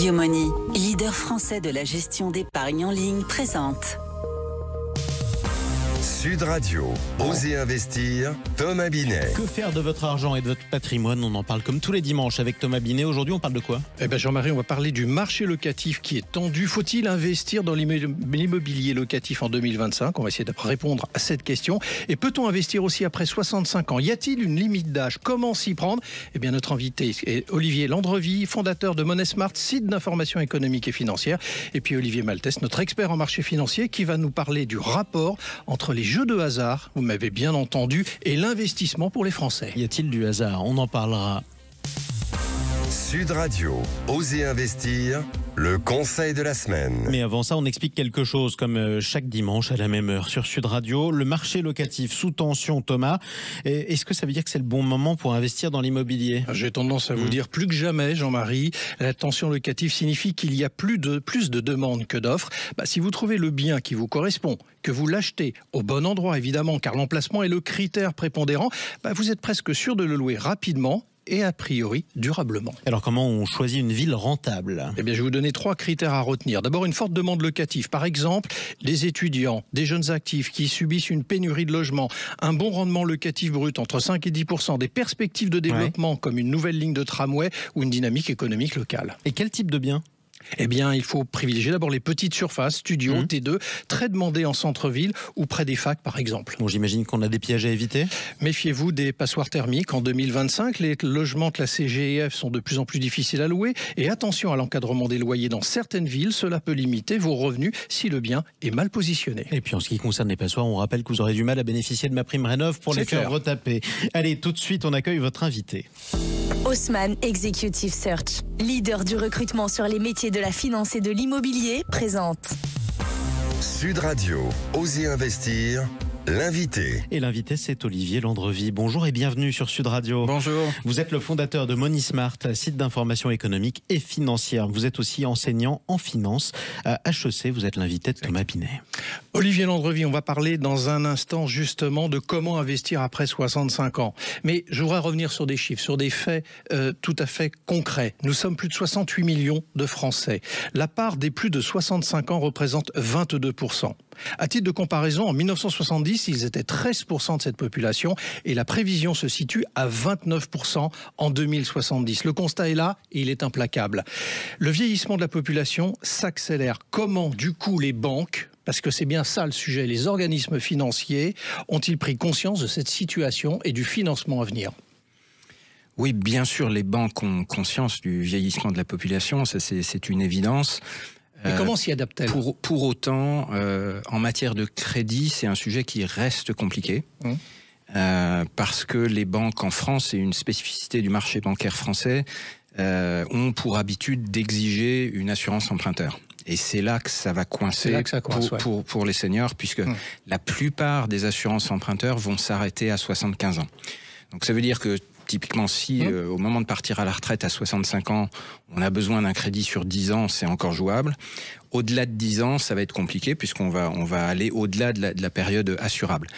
Biomoney, leader français de la gestion d'épargne en ligne, présente Sud Radio, Osez investir, Thomas Binet. Que faire de votre argent et de votre patrimoine? On en parle comme tous les dimanches avec Thomas Binet. Aujourd'hui, on parle de quoi? Jean-Marie, on va parler du marché locatif qui est tendu. Faut-il investir dans l'immobilier locatif en 2025? On va essayer de répondre à cette question. Et peut-on investir aussi après 65 ans? Y a-t-il une limite d'âge? Comment s'y prendre? Notre invité est Olivier Landrevie, fondateur de MoneySmart, site d'information économique et financière. Et puis Olivier Maltès, notre expert en marché financier, qui va nous parler du rapport entre les jeux de hasard, vous m'avez bien entendu, et l'investissement pour les Français. Y a-t-il du hasard? On en parlera. Sud Radio, Osez investir, le conseil de la semaine. Mais avant ça, on explique quelque chose comme chaque dimanche à la même heure sur Sud Radio. Le marché locatif sous tension, Thomas. Est-ce que ça veut dire que c'est le bon moment pour investir dans l'immobilier? J'ai tendance à vous dire plus que jamais, Jean-Marie, la tension locative signifie qu'il y a plus de demandes que d'offres. Si vous trouvez le bien qui vous correspond, que vous l'achetez au bon endroit évidemment, car l'emplacement est le critère prépondérant, vous êtes presque sûr de le louer rapidement et a priori durablement. Alors comment on choisit une ville rentable? Je vais vous donner 3 critères à retenir. D'abord, une forte demande locative. Par exemple, les étudiants, des jeunes actifs qui subissent une pénurie de logements, un bon rendement locatif brut entre 5 et 10%, des perspectives de développement comme une nouvelle ligne de tramway ou une dynamique économique locale. Et quel type de bien? Il faut privilégier d'abord les petites surfaces, studios, T2, très demandés en centre-ville ou près des facs par exemple. Bon, j'imagine qu'on a des pièges à éviter. Méfiez-vous des passoires thermiques. En 2025, les logements classés G et F sont de plus en plus difficiles à louer. Et attention à l'encadrement des loyers dans certaines villes, cela peut limiter vos revenus si le bien est mal positionné. Et puis en ce qui concerne les passoires, on rappelle que vous aurez du mal à bénéficier de ma prime Rénov pour les faire retaper. Allez, tout de suite, on accueille votre invité. Haussmann Executive Search, leader du recrutement sur les métiers de la finance et de l'immobilier, présente Sud Radio, Osez investir, l'invité. Et l'invité, c'est Olivier Landrevie. Bonjour et bienvenue sur Sud Radio. Bonjour. Vous êtes le fondateur de MoneySmart, site d'information économique et financière. Vous êtes aussi enseignant en finance à HEC. Vous êtes l'invité de Thomas Binet. Olivier Landrevie, on va parler dans un instant justement de comment investir après 65 ans. Mais je voudrais revenir sur des chiffres, sur des faits tout à fait concrets. Nous sommes plus de 68 millions de Français. La part des plus de 65 ans représente 22%. À titre de comparaison, en 1970, ils étaient 13% de cette population et la prévision se situe à 29% en 2070. Le constat est là et il est implacable. Le vieillissement de la population s'accélère. Comment, du coup, les banques, parce que c'est bien ça le sujet, les organismes financiers, ont-ils pris conscience de cette situation et du financement à venir ? Oui, bien sûr, les banques ont conscience du vieillissement de la population, ça c'est une évidence. Mais comment s'y adapte-t-elle ? Pour autant, en matière de crédit, c'est un sujet qui reste compliqué. Parce que les banques en France, c'est une spécificité du marché bancaire français, ont pour habitude d'exiger une assurance emprunteur. Et c'est là que ça va coincer pour les seniors, puisque la plupart des assurances emprunteurs vont s'arrêter à 75 ans. Donc ça veut dire que typiquement, si au moment de partir à la retraite à 65 ans, on a besoin d'un crédit sur 10 ans, c'est encore jouable. Au-delà de 10 ans, ça va être compliqué puisqu'on va aller au-delà de la période assurable.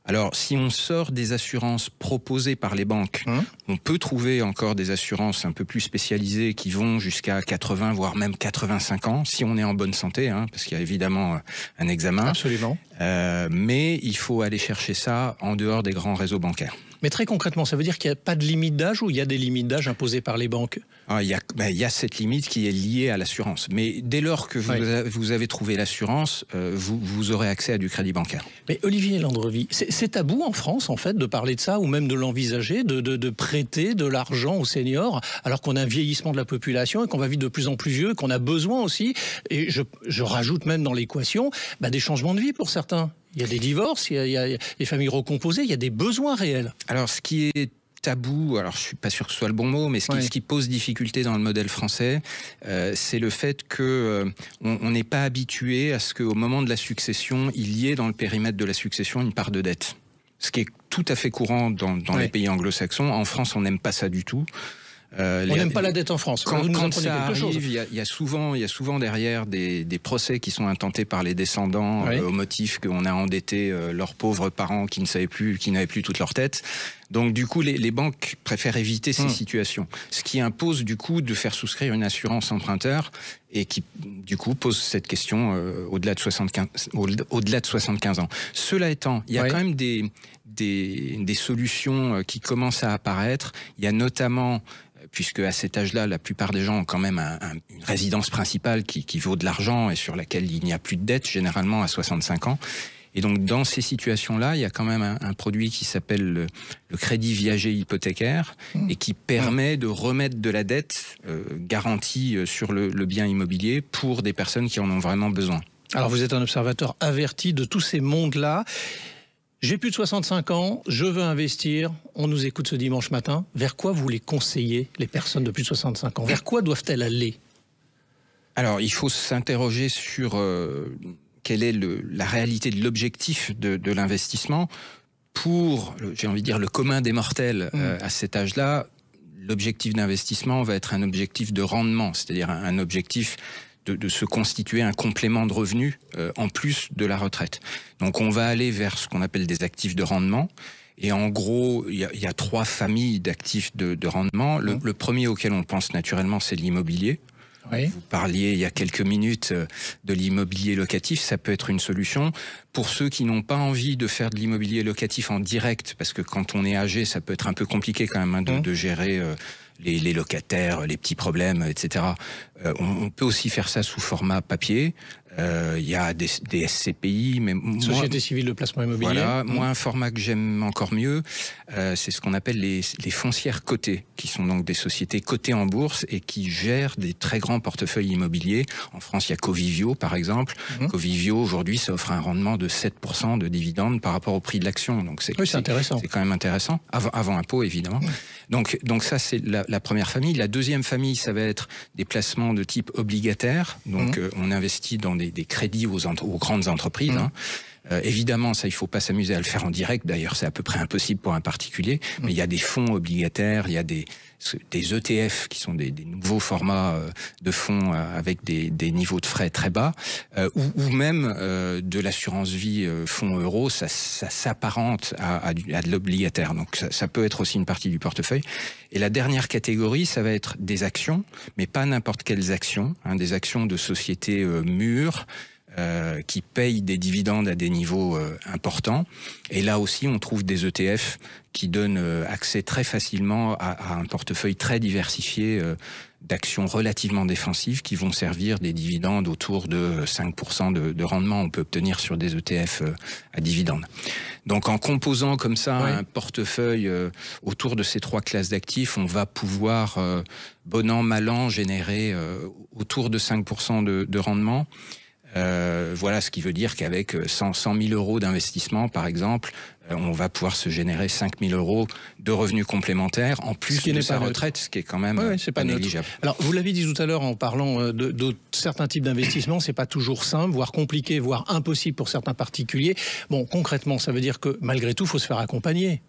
Alors, si on sort des assurances proposées par les banques, on peut trouver encore des assurances un peu plus spécialisées qui vont jusqu'à 80, voire même 85 ans, si on est en bonne santé, parce qu'il y a évidemment un examen. Absolument. Mais il faut aller chercher ça en dehors des grands réseaux bancaires. Mais très concrètement, ça veut dire qu'il n'y a pas de limite d'âge ou il y a des limites d'âge imposées par les banques ? Il y a cette limite qui est liée à l'assurance. Mais dès lors que vous avez trouvé l'assurance, vous aurez accès à du crédit bancaire. Mais Olivier Landrevie, c'est tabou en France, en fait, de parler de ça ou même de l'envisager, de prêter de l'argent aux seniors, alors qu'on a un vieillissement de la population et qu'on va vivre de plus en plus vieux, qu'on a besoin aussi, et je rajoute même dans l'équation, des changements de vie pour certains. Il y a des divorces, il y a des familles recomposées, il y a des besoins réels. Alors, ce qui est tabou, alors je suis pas sûr que ce soit le bon mot, mais ce qui pose difficulté dans le modèle français, c'est le fait que on n'est pas habitué à ce qu'au moment de la succession, il y ait dans le périmètre de la succession une part de dette. Ce qui est tout à fait courant dans les pays anglo-saxons. En France, on n'aime pas ça du tout. On n'aime pas la dette en France. Quand ça arrive, il y a souvent derrière des procès qui sont intentés par les descendants au motif qu'on a endetté leurs pauvres parents qui n'avaient plus toute leur tête. Donc du coup, les banques préfèrent éviter ces situations, ce qui impose du coup de faire souscrire une assurance emprunteur et qui du coup pose cette question au-delà de 75 ans. Cela étant, il y a quand même des solutions qui commencent à apparaître. Il y a notamment, puisque à cet âge-là, la plupart des gens ont quand même une résidence principale qui vaut de l'argent et sur laquelle il n'y a plus de dette, généralement à 65 ans. Et donc, dans ces situations-là, il y a quand même un produit qui s'appelle le crédit viager hypothécaire et qui permet de remettre de la dette garantie sur le bien immobilier pour des personnes qui en ont vraiment besoin. Alors, vous êtes un observateur averti de tous ces mondes-là. J'ai plus de 65 ans, je veux investir. On nous écoute ce dimanche matin. Vers quoi vous les conseillez, les personnes de plus de 65 ans? Vers quoi doivent-elles aller? Alors, il faut s'interroger sur quelle est la réalité de l'objectif de l'investissement. Pour, j'ai envie de dire, le commun des mortels à cet âge-là, l'objectif d'investissement va être un objectif de rendement, c'est-à-dire un objectif de se constituer un complément de revenus en plus de la retraite. Donc on va aller vers ce qu'on appelle des actifs de rendement. Et en gros, il y a 3 familles d'actifs de rendement. Le premier auquel on pense naturellement, c'est l'immobilier. Oui. Vous parliez il y a quelques minutes de l'immobilier locatif, ça peut être une solution. Pour ceux qui n'ont pas envie de faire de l'immobilier locatif en direct, parce que quand on est âgé, ça peut être un peu compliqué quand même de gérer les locataires, les petits problèmes, etc. On peut aussi faire ça sous format papier. Il y a des SCPI, mais Société civile de placement immobilier. Voilà, moi un format que j'aime encore mieux, c'est ce qu'on appelle les foncières cotées, qui sont donc des sociétés cotées en bourse et qui gèrent des très grands portefeuilles immobiliers. En France, il y a Covivio par exemple. Covivio aujourd'hui, ça offre un rendement de 7% de dividendes par rapport au prix de l'action. Donc c'est intéressant. C'est quand même intéressant, avant impôt évidemment. Donc ça c'est la première famille. La deuxième famille, ça va être des placements de type obligataire. Donc on investit dans des crédits aux grandes entreprises. Évidemment, ça, il faut pas s'amuser à le faire en direct. D'ailleurs, c'est à peu près impossible pour un particulier. Mais il y a des fonds obligataires, il y a des ETF qui sont des nouveaux formats de fonds avec des niveaux de frais très bas, ou même de l'assurance vie fonds euro. Ça s'apparente à de l'obligataire. Donc, ça peut être aussi une partie du portefeuille. Et la dernière catégorie, ça va être des actions, mais pas n'importe quelles actions, des actions de sociétés mûres, qui payent des dividendes à des niveaux importants. Et là aussi, on trouve des ETF qui donnent accès très facilement à un portefeuille très diversifié d'actions relativement défensives qui vont servir des dividendes autour de 5% de rendement. On peut obtenir sur des ETF à dividendes. Donc en composant comme ça un portefeuille autour de ces 3 classes d'actifs, on va pouvoir, bon an, mal an, générer autour de 5% de rendement. Voilà, ce qui veut dire qu'avec 100 000 euros d'investissement, par exemple, on va pouvoir se générer 5 000 euros de revenus complémentaires en plus de sa retraite, ce qui est quand même pas négligeable. Alors, vous l'avez dit tout à l'heure en parlant de certains types d'investissements, c'est pas toujours simple, voire compliqué, voire impossible pour certains particuliers. Bon, concrètement, ça veut dire que malgré tout, il faut se faire accompagner.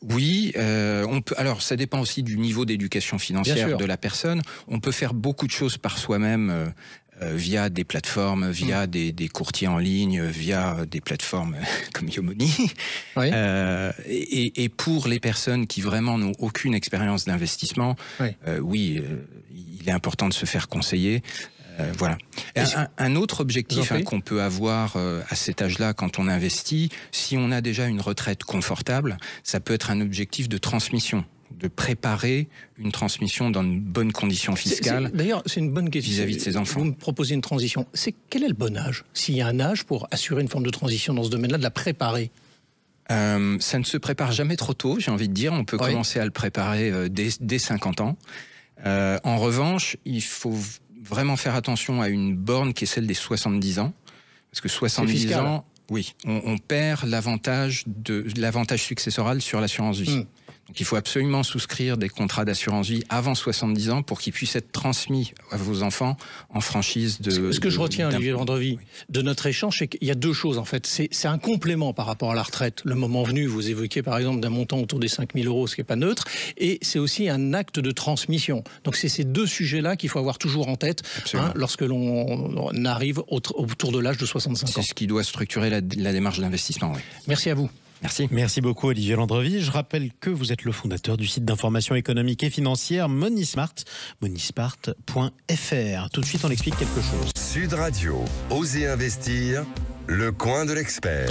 Oui, on peut. Alors, ça dépend aussi du niveau d'éducation financière de la personne. On peut faire beaucoup de choses par soi-même. Via des plateformes, via des courtiers en ligne, via des plateformes comme Yomoni. Et pour les personnes qui vraiment n'ont aucune expérience d'investissement, il est important de se faire conseiller. Voilà. Un autre objectif qu'on peut avoir à cet âge-là quand on investit, si on a déjà une retraite confortable, ça peut être un objectif de transmission, de préparer une transmission dans une bonne condition fiscale. D'ailleurs, c'est une bonne question vis-à-vis de ses enfants. Vous me proposez une transition. Quel est le bon âge? S'il y a un âge pour assurer une forme de transition dans ce domaine-là, de la préparer? Ça ne se prépare jamais trop tôt, j'ai envie de dire. On peut commencer à le préparer dès 50 ans. En revanche, il faut vraiment faire attention à une borne qui est celle des 70 ans. Parce que 70 ans, oui, on perd l'avantage successoral sur l'assurance vie. Donc il faut absolument souscrire des contrats d'assurance vie avant 70 ans pour qu'ils puissent être transmis à vos enfants en franchise de... Ce que je retiens, Olivier Vendreville, de notre échange, c'est qu'il y a 2 choses en fait. C'est un complément par rapport à la retraite. Le moment venu, vous évoquez par exemple d'un montant autour des 5 000 euros, ce qui n'est pas neutre. Et c'est aussi un acte de transmission. Donc c'est ces 2 sujets-là qu'il faut avoir toujours en tête lorsque l'on arrive autour de l'âge de 65 ans. C'est ce qui doit structurer la démarche d'investissement. Merci à vous. Merci. Merci beaucoup Olivier Landrevie. Je rappelle que vous êtes le fondateur du site d'information économique et financière Monismart, monismart.fr. Tout de suite, on explique quelque chose. Sud Radio, Osez investir, le coin de l'expert.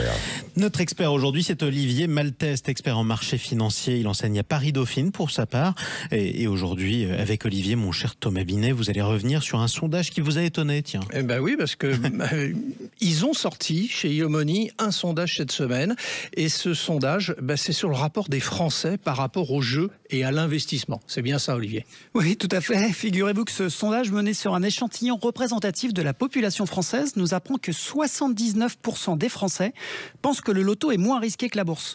Notre expert aujourd'hui, c'est Olivier Malteste, expert en marché financier. Il enseigne à Paris-Dauphine pour sa part. Et aujourd'hui, avec Olivier, mon cher Thomas Binet, vous allez revenir sur un sondage qui vous a étonné, tiens. Eh ben oui, parce que ils ont sorti chez Yomoni un sondage cette semaine. Et ce sondage, c'est sur le rapport des Français par rapport au jeu et à l'investissement. C'est bien ça, Olivier? Oui, tout à fait. Figurez-vous que ce sondage mené sur un échantillon représentatif de la population française nous apprend que 79% des Français pensent que le loto est moins risqué que la bourse.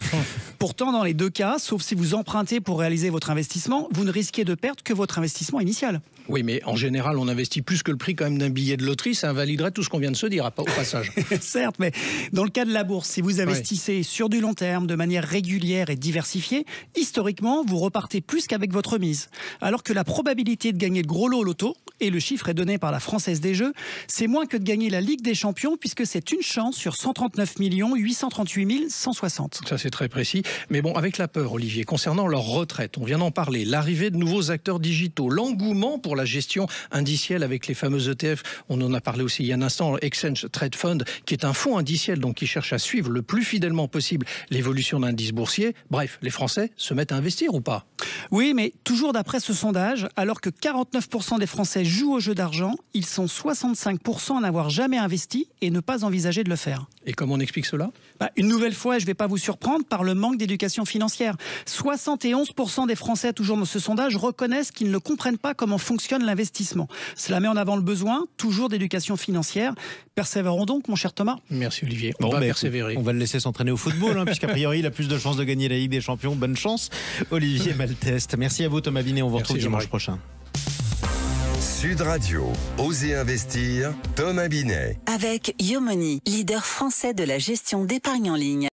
Pourtant, dans les deux cas, sauf si vous empruntez pour réaliser votre investissement, vous ne risquez de perdre que votre investissement initial. Oui, mais en général, on investit plus que le prix quand même d'un billet de loterie. Ça invaliderait tout ce qu'on vient de se dire au passage. Certes, mais dans le cas de la bourse, si vous investissez sur du long terme, de manière régulière et diversifiée, historiquement, vous repartez plus qu'avec votre mise. Alors que la probabilité de gagner le gros lot au loto, et le chiffre est donné par la Française des Jeux, c'est moins que de gagner la Ligue des Champions, puisque c'est une chance sur 139 838 160. Ça, c'est très précis. Mais bon, avec la peur, Olivier, concernant leur retraite, on vient d'en parler, l'arrivée de nouveaux acteurs digitaux, l'engouement pour la gestion indicielle avec les fameux ETF, on en a parlé aussi il y a un instant, Exchange Trade Fund, qui est un fonds indiciel, donc qui cherche à suivre le plus fidèlement possible l'évolution d'indices boursiers. Bref, les Français se mettent à investir ou pas? Oui, mais toujours d'après ce sondage, alors que 49% des Français jouent au jeu d'argent, ils sont 65% à n'avoir jamais investi et ne pas envisager de le faire. Et comment on explique cela? Une nouvelle fois, je ne vais pas vous surprendre par le manque d'éducation financière. 71% des Français, toujours dans ce sondage, reconnaissent qu'ils ne comprennent pas comment fonctionne l'investissement. Cela met en avant le besoin, toujours d'éducation financière. Persévérons donc, mon cher Thomas. Merci Olivier, on va persévérer. On va le laisser s'entraîner au football, puisqu'a priori, il a plus de chances de gagner la Ligue des Champions. Bonne chance, Olivier Malteste. Merci à vous, Thomas Binet. On vous retrouve dimanche prochain. Sud Radio, Osez investir, Thomas Binet. Avec Yomoni, leader français de la gestion d'épargne en ligne.